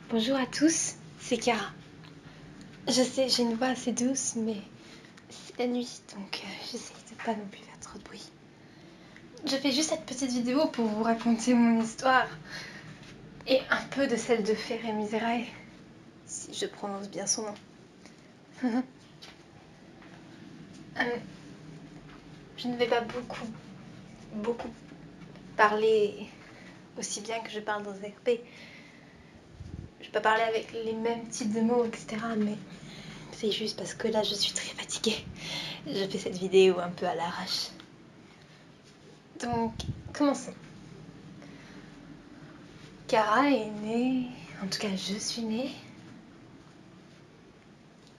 Bonjour à tous, c'est Cara. Je sais, j'ai une voix assez douce, mais c'est la nuit, donc j'essaie de pas non plus faire trop de bruit. Je fais juste cette petite vidéo pour vous raconter mon histoire et un peu de celle de Ferré Miserae, si je prononce bien son nom. Je ne vais pas beaucoup parler aussi bien que je parle dans RP. Je peux parler avec les mêmes types de mots, etc. Mais c'est juste parce que là, je suis très fatiguée. Je fais cette vidéo un peu à l'arrache. Donc, commençons. Cara est née... En tout cas, je suis née...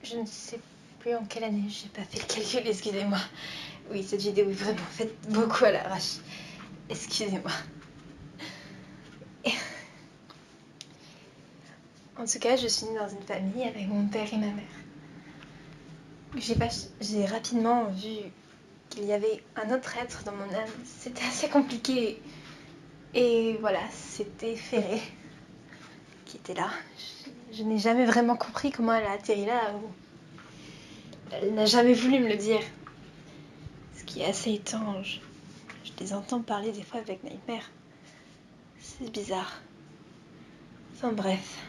Je ne sais plus en quelle année, j'ai pas fait le calcul, excusez-moi. Oui, cette vidéo est vraiment faite beaucoup à l'arrache. Excusez-moi. En tout cas, je suis née dans une famille avec mon père et ma mère. J'ai rapidement vu qu'il y avait un autre être dans mon âme. C'était assez compliqué. Et voilà, c'était Ferré qui était là. Je n'ai jamais vraiment compris comment elle a atterri là. Elle n'a jamais voulu me le dire. Ce qui est assez étrange. Je les entends parler des fois avec Nightmare. C'est bizarre. Enfin bref.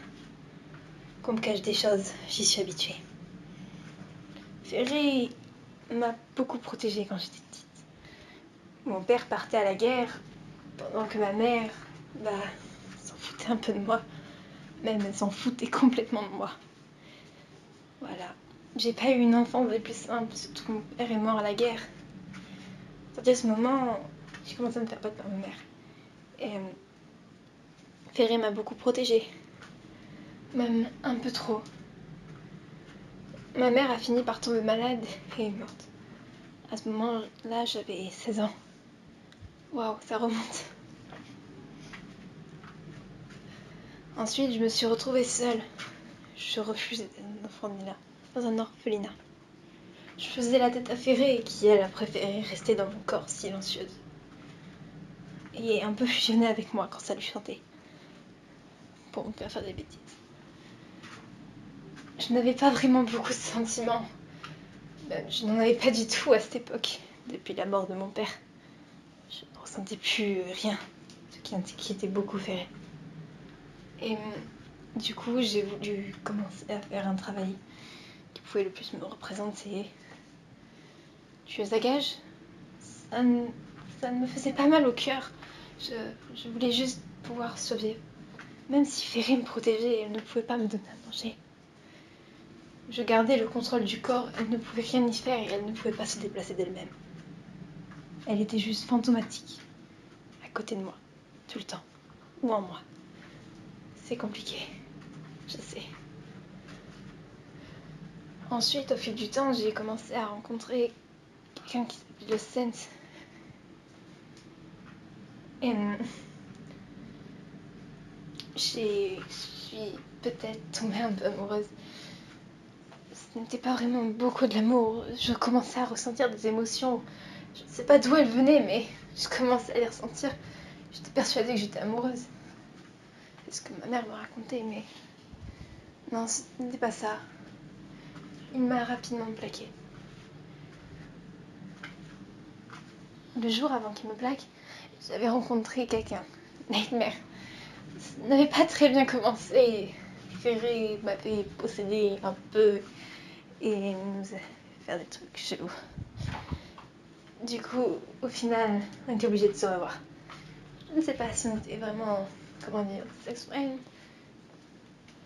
Qu'on me cache des choses, j'y suis habituée. Ferré m'a beaucoup protégée quand j'étais petite. Mon père partait à la guerre, pendant que ma mère, s'en foutait un peu de moi. Même elle s'en foutait complètement de moi. Voilà. J'ai pas eu une enfance des plus simples, surtout que mon père est mort à la guerre. À partir de ce moment, j'ai commencé à me faire battre par ma mère. Et Ferré m'a beaucoup protégée. Même un peu trop. Ma mère a fini par tomber malade et est morte. À ce moment-là, j'avais 16 ans. Waouh, ça remonte. Ensuite, je me suis retrouvée seule. Je refusais d'être dans un orphelinat. Je faisais la tête à Ferré qui, elle, a préféré rester dans mon corps silencieuse. Et un peu fusionner avec moi quand ça lui chantait. Pour me faire des bêtises. Je n'avais pas vraiment beaucoup de sentiments. Je n'en avais pas du tout à cette époque, depuis la mort de mon père. Je ne ressentais plus rien, ce qui inquiétait beaucoup Ferré. Et du coup, j'ai voulu commencer à faire un travail qui pouvait le plus me représenter. Tueuse à gages, ça me faisait pas mal au cœur. Je voulais juste pouvoir survivre. Même si Ferré me protégeait, elle ne pouvait pas me donner à manger. Je gardais le contrôle du corps, elle ne pouvait rien y faire et elle ne pouvait pas se déplacer d'elle-même. Elle était juste fantomatique, à côté de moi, tout le temps, ou en moi. C'est compliqué, je sais. Ensuite, au fil du temps, j'ai commencé à rencontrer quelqu'un qui s'appelle le Sense. Et je suis peut-être tombée un peu amoureuse. Ce n'était pas vraiment beaucoup de l'amour. Je commençais à ressentir des émotions. Je ne sais pas d'où elles venaient, mais je commençais à les ressentir. J'étais persuadée que j'étais amoureuse. C'est ce que ma mère me racontait, mais non, ce n'était pas ça. Il m'a rapidement plaquée. Le jour avant qu'il me plaque, j'avais rencontré quelqu'un, Nightmare. Ça n'avait pas très bien commencé. Ferré m'avait possédé un peu et nous a fait faire des trucs chelous. Du coup, au final, on était obligés de se revoir. Je ne sais pas si on était vraiment, sexuels.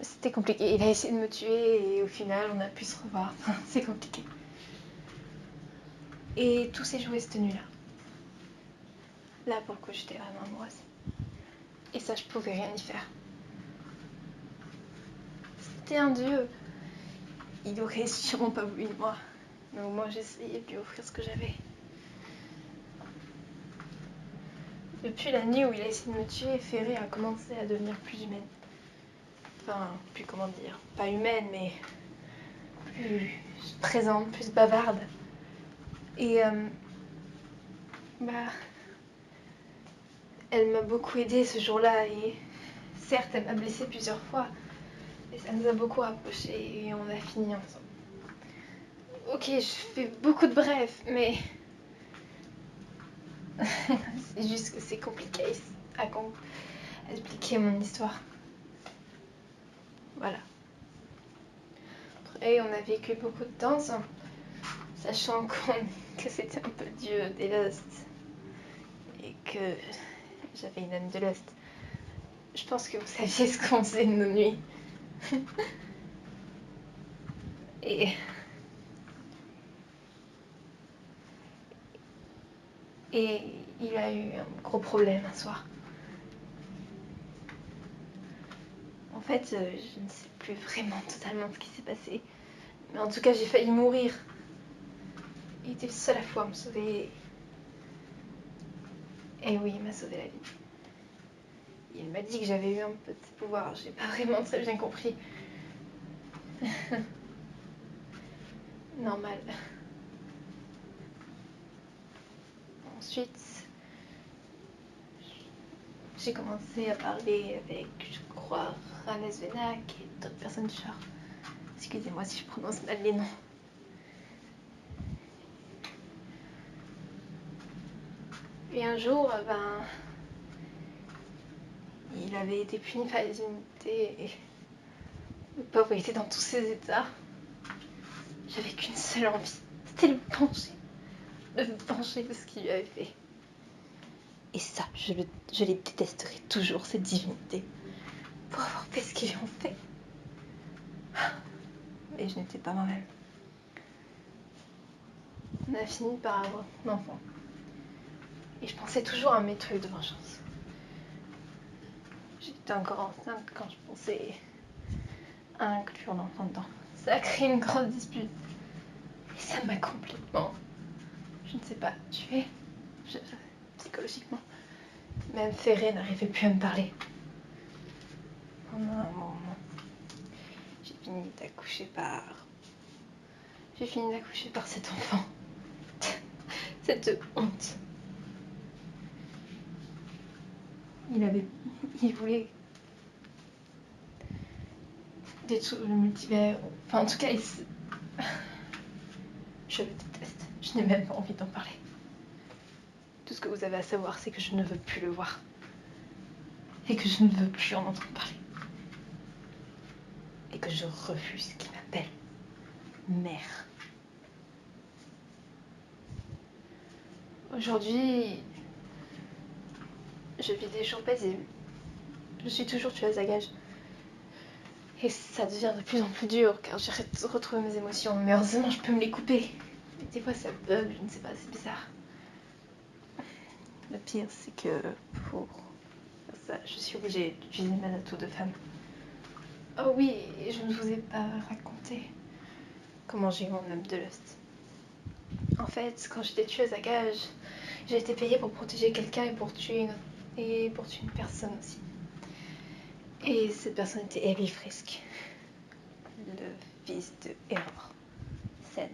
C'était compliqué. Il a essayé de me tuer et au final, on a pu se revoir. C'est compliqué. Et tout s'est joué cette nuit-là. Là, pour le coup, j'étais vraiment amoureuse. Et ça, je pouvais rien y faire. C'était un dieu. Il aurait sûrement pas voulu de moi. Mais au moins, j'essayais de lui offrir ce que j'avais. Depuis la nuit où il a essayé de me tuer, Ferré a commencé à devenir plus humaine. Enfin, plus comment dire, pas humaine, mais plus présente, plus bavarde. Et elle m'a beaucoup aidée ce jour-là et certes, elle m'a blessée plusieurs fois, Et ça nous a beaucoup rapprochés et on a fini ensemble. Ok, je fais beaucoup de brefs, mais c'est juste que c'est compliqué à expliquer mon histoire. Voilà. Après, on a vécu beaucoup de temps ensemble, sachant que c'était un peu le dieu des Lost et que j'avais une âme de Lost. Je pense que vous saviez ce qu'on faisait de nos nuits. Et il a eu un gros problème un soir. En fait, je ne sais plus vraiment totalement ce qui s'est passé. Mais en tout cas, j'ai failli mourir. Il était le seul à pouvoir me sauver. Et oui, il m'a sauvé la vie. Il m'a dit que j'avais eu un peu de pouvoir. J'ai pas vraiment très bien compris. Normal. Ensuite, j'ai commencé à parler avec, je crois, Ranes Venak et d'autres personnes du genre. Excusez-moi si je prononce mal les noms. Et un jour, il avait été puni par les unités et le pauvre était dans tous ses états. J'avais qu'une seule envie, c'était le venger de ce qu'il lui avait fait. Et ça, je les détesterai toujours, ces divinités, pour avoir fait ce qu'ils lui ont fait. Et je n'étais pas moi-même. On a fini par avoir un enfant. Et je pensais toujours à mes trucs de vengeance. J'étais encore enceinte quand je pensais à inclure l'enfant dedans. Ça a créé une grande dispute. Et ça m'a complètement, je ne sais pas, tuée. Psychologiquement. Même Ferré n'arrivait plus à me parler. Pendant un moment, j'ai fini d'accoucher par cet enfant. Cette honte. Il voulait détruire le multivers. Enfin, en tout cas, je le déteste. Je n'ai même pas envie d'en parler. Tout ce que vous avez à savoir, c'est que je ne veux plus le voir. Et que je ne veux plus en entendre parler. Et que je refuse qu'il m'appelle mère. Aujourd'hui, je vis des jours paisibles. Je suis toujours tueuse à gages. Et ça devient de plus en plus dur car j'arrête de retrouver mes émotions. Mais heureusement, je peux me les couper. Mais des fois, ça bug, je ne sais pas, c'est bizarre. Le pire, c'est que pour faire ça, je suis obligée d'utiliser mes atouts de femme. Oh oui, et je ne vous ai pas raconté comment j'ai eu mon âme de Lost. En fait, quand j'étais tueuse à gages, j'ai été payée pour protéger quelqu'un et pour tuer une personne aussi. Et cette personne était Evie Frisk, le fils de Error Sense.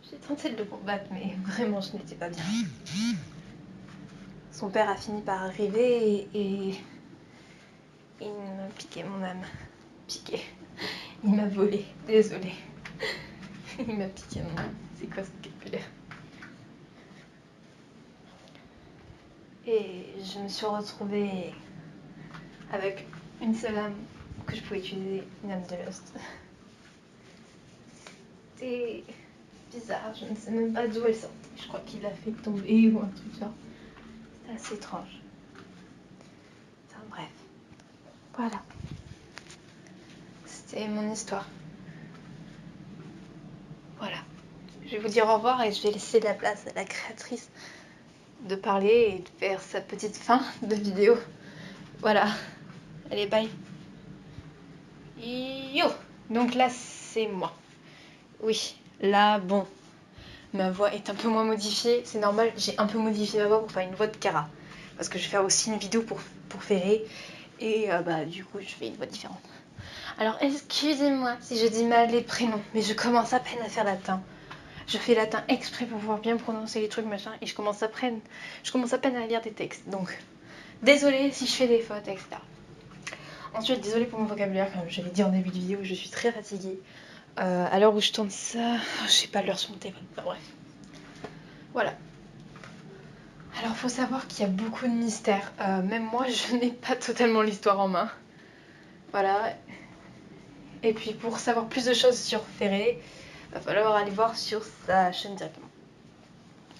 J'ai tenté de le combattre, mais vraiment je n'étais pas bien. Son père a fini par arriver et il m'a piqué mon âme. Piqué. Il m'a volé, désolée. Il m'a piqué mon âme. C'est quoi ce vocabulaire? Et je me suis retrouvée avec une seule âme que je pouvais utiliser, une âme de Lost. C'était bizarre, je ne sais même pas d'où elle sortait. Je crois qu'il l'a fait tomber ou un truc genre. C'était assez étrange. Enfin bref. Voilà. C'était mon histoire. Voilà. Je vais vous dire au revoir et je vais laisser la place à la créatrice de parler et de faire sa petite fin de vidéo. Voilà. Allez, bye. Yo! Donc là, c'est moi. Oui, là, bon. Ma voix est un peu moins modifiée. C'est normal, j'ai un peu modifié ma voix pour faire une voix de Kara. Parce que je vais faire aussi une vidéo pour Ferré. Et du coup, je fais une voix différente. Alors, excusez-moi si je dis mal les prénoms. Mais je commence à peine à faire latin. Je fais latin exprès pour pouvoir bien prononcer les trucs, machin. Et je commence à peine à lire des textes. Donc, désolée si je fais des fautes, etc. Ensuite, désolée pour mon vocabulaire, comme je l'ai dit en début de vidéo, je suis très fatiguée. À l'heure où je tourne ça, je sais pas l'heure sur mon téléphone. Enfin, bref. Voilà. Alors, faut savoir qu'il y a beaucoup de mystères. Même moi, je n'ai pas totalement l'histoire en main. Voilà. Et puis, pour savoir plus de choses sur Ferré, va falloir aller voir sur sa chaîne directement.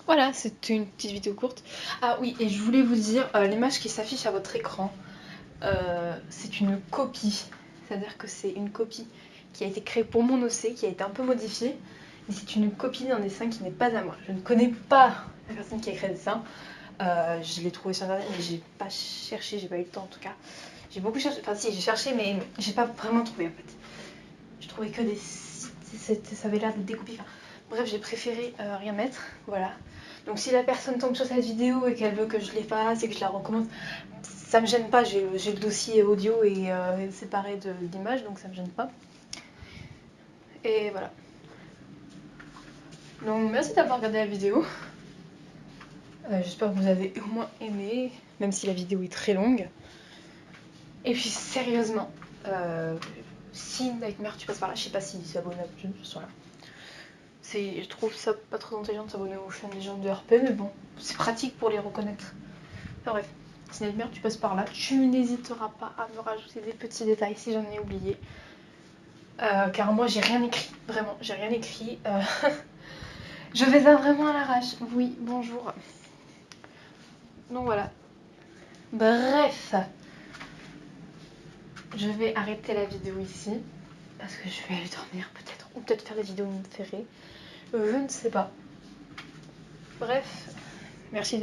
Voilà, c'était une petite vidéo courte. Ah oui, et je voulais vous dire, l'image qui s'affiche à votre écran, c'est une copie. C'est-à-dire que c'est une copie qui a été créée pour mon OC, qui a été un peu modifiée. Mais c'est une copie d'un dessin qui n'est pas à moi. Je ne connais pas la personne qui a créé le dessin. Je l'ai trouvé sur internet, mais j'ai pas cherché, j'ai pas eu le temps en tout cas. J'ai beaucoup cherché, enfin si, j'ai cherché, mais j'ai pas vraiment trouvé en fait. Je trouvais que des sites, ça avait l'air d'être découpé. Enfin, bref, j'ai préféré rien mettre, voilà. Donc si la personne tombe sur cette vidéo et qu'elle veut que je l'efface et que je la recommence, ça me gêne pas, j'ai le dossier audio et séparé de l'image, donc ça me gêne pas. Et voilà. Donc merci d'avoir regardé la vidéo. J'espère que vous avez au moins aimé, même si la vidéo est très longue. Et puis sérieusement, si Nightmare tu passes par là, je sais pas si s'abonner à la chaîne, ce là. Je trouve ça pas trop intelligent de s'abonner aux chaînes des gens de RP, mais bon, c'est pratique pour les reconnaître. Enfin bref, si Nightmare tu passes par là, tu n'hésiteras pas à me rajouter des petits détails si j'en ai oublié. Car moi j'ai rien écrit, vraiment, j'ai rien écrit. Je fais ça vraiment à l'arrache. Oui, bonjour. Donc voilà. Bref. Je vais arrêter la vidéo ici. Parce que je vais aller dormir peut-être. Ou peut-être faire des vidéos ferrées. Je ne sais pas. Bref. Merci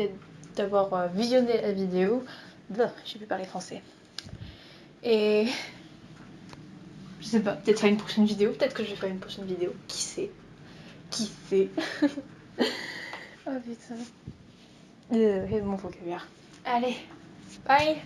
d'avoir visionné la vidéo. J'ai pu parler français. Et... je sais pas, peut-être faire une prochaine vidéo. Peut-être que je vais faire une prochaine vidéo. Qui sait? Qui sait? Oh putain. Et mon vocabulaire. Allez, bye.